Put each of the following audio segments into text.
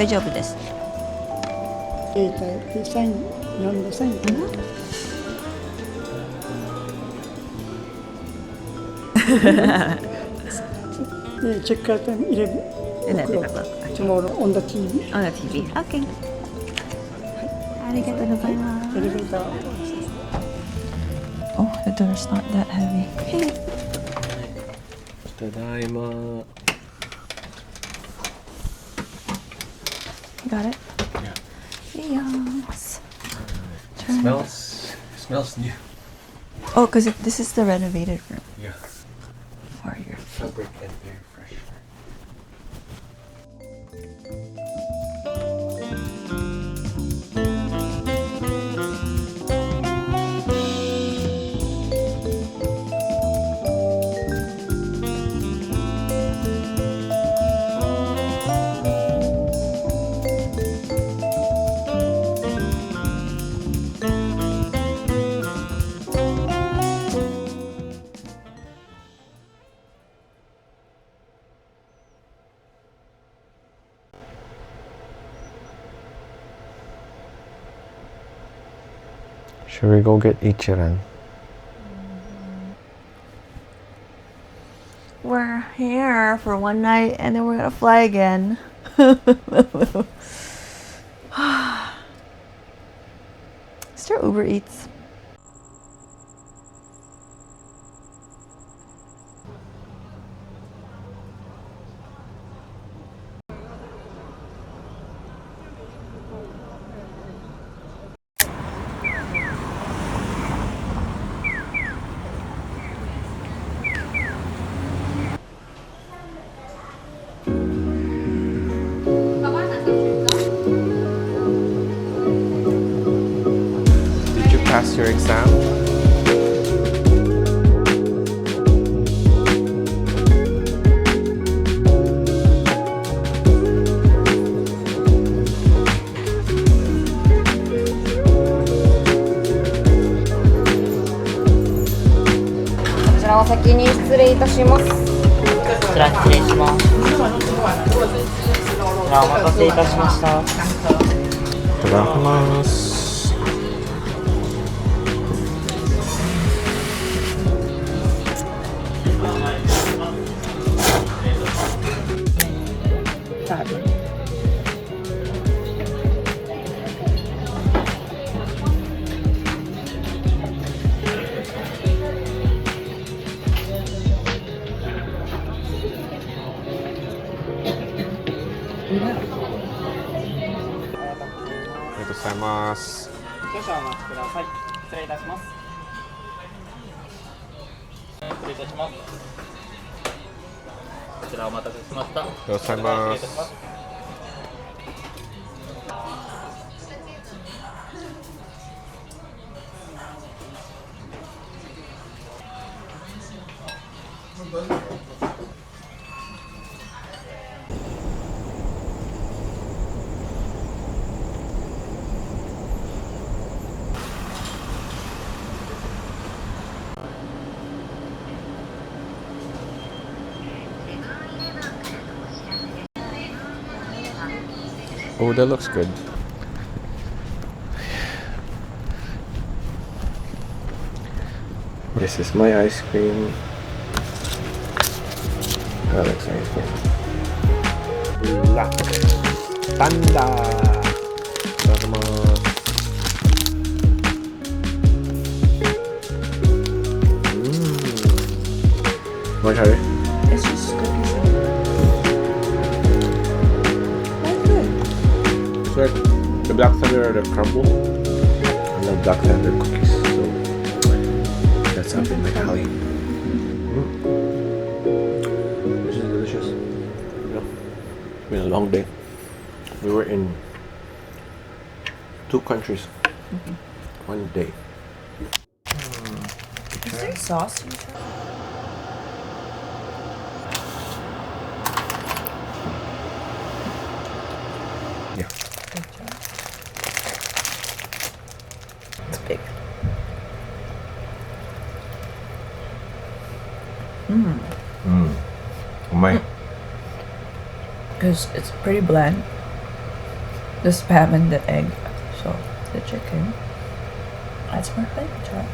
大丈夫です。携帯でサイン読んでサイン。チェックアウト入れる。Tomorrow on the TV. On the TV. Okay. ありがとうございます。エレベーター。Oh, the door's not that heavy. ただいま。Got it? Yeah. Yes. Smells new. Oh, because this is the renovated room. Yeah. For your Fabric and very fresh. Should we go get Ichiran? We're here for one night and then we're gonna fly again. Is there Uber Eats? Did you pass your exam? Oh, that looks good. This is my ice cream. That looks ice cream. Black Panda. Want to try it? It's just cookies. It's like the black thunder or the crumble. I love black thunder cookies, so that's something like alley. This is delicious. It's been a long day. We were in 2 countries, 1 day. Is there sauce? Yeah. It's big. Oh my. Because it's pretty bland. the spam and the egg. So the chicken adds more flavor to it.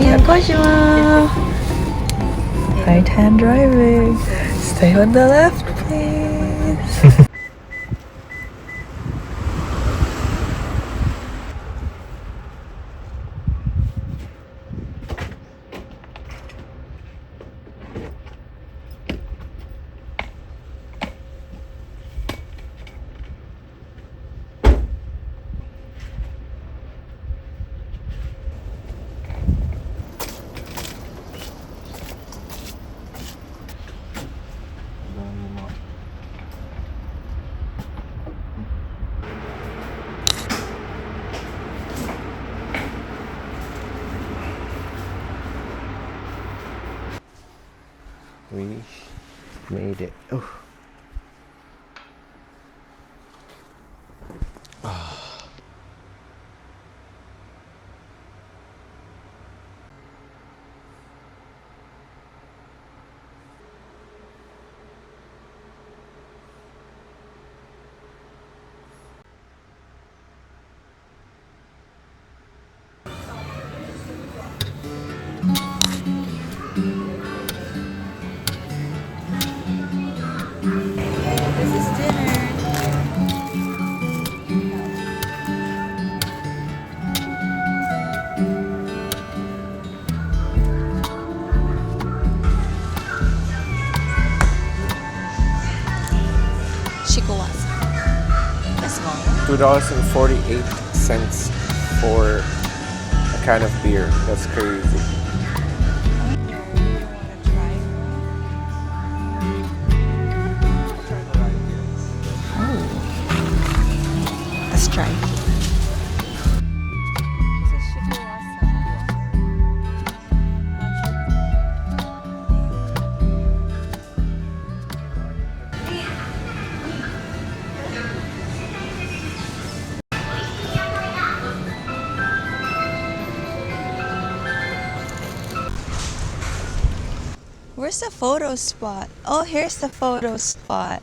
Miyakojima! Right hand driving. Stay on the left, please. We made it. Oh. $2.48 for a can of beer. That's crazy. Let's try. Where's the photo spot? Oh, here's the photo spot.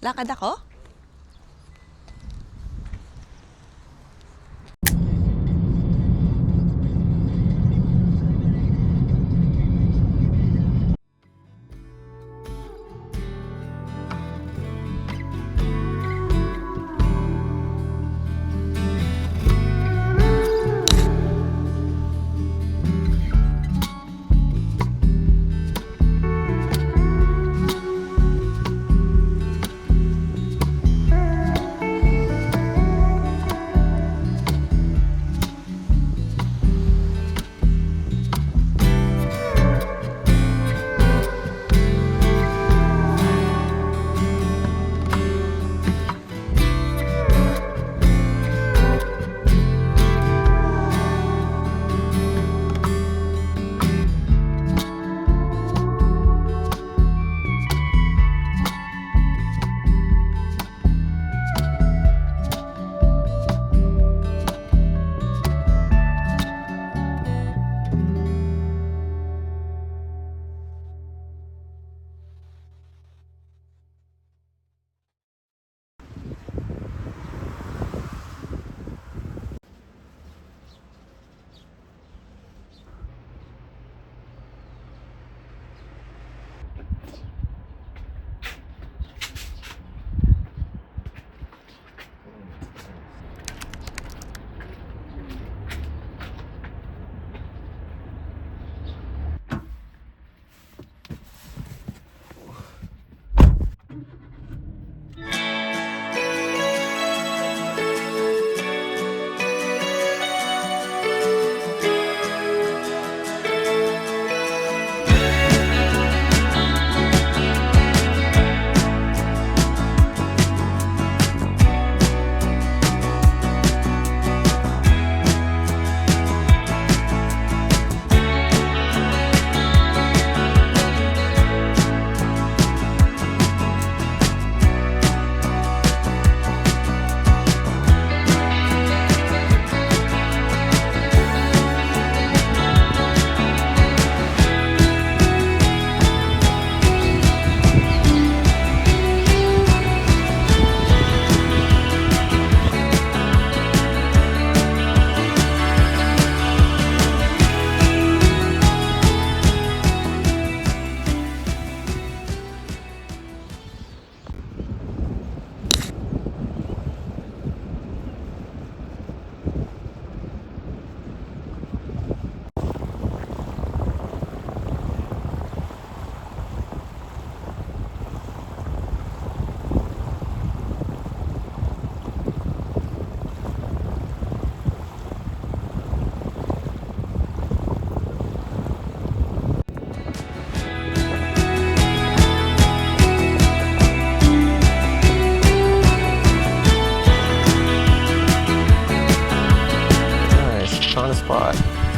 Lakad ako?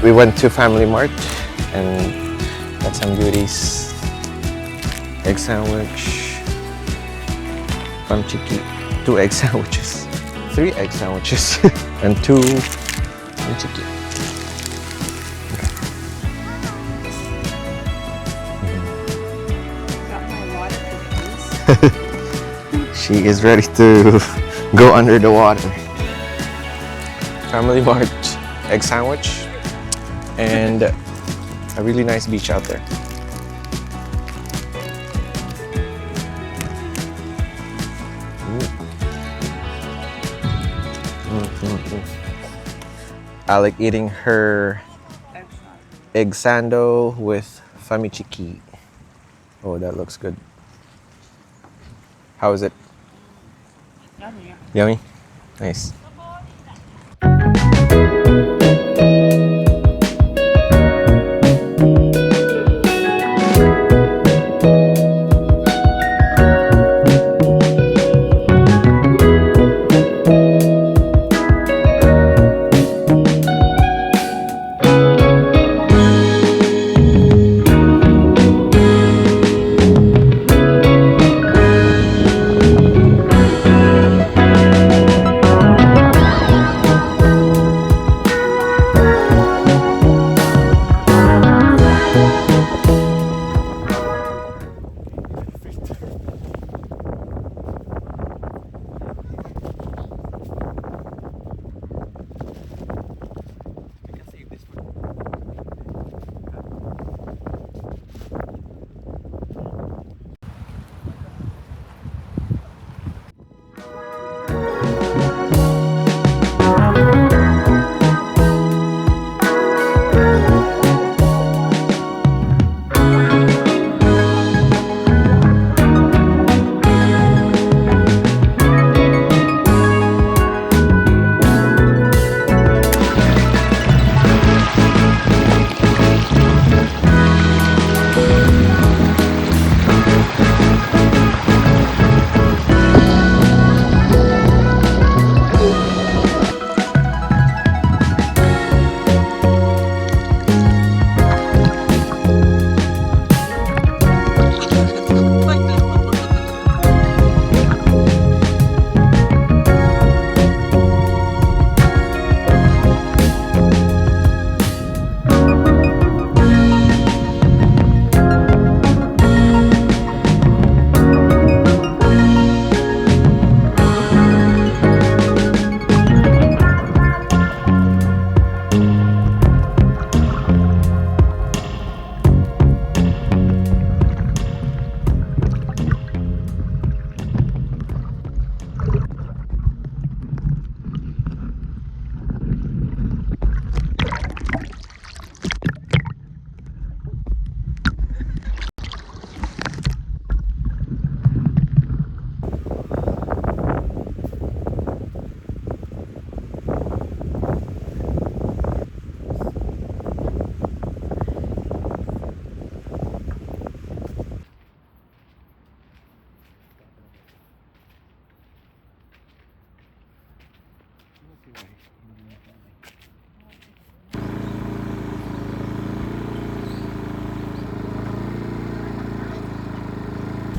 We went to Family Mart and got some goodies. Egg sandwich, famchiki, 2 egg sandwiches, 3 egg sandwiches, and 2 famchiki. She is ready to go under the water. Family Mart egg sandwich and a really nice beach out there. I like eating her egg sando with famichiki. Oh, that looks good. How is it? Yummy. Yummy? Nice.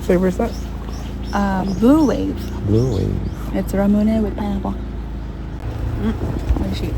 Flavor is that? Blue wave. Blue wave. It's ramen with pineapple. Oishi.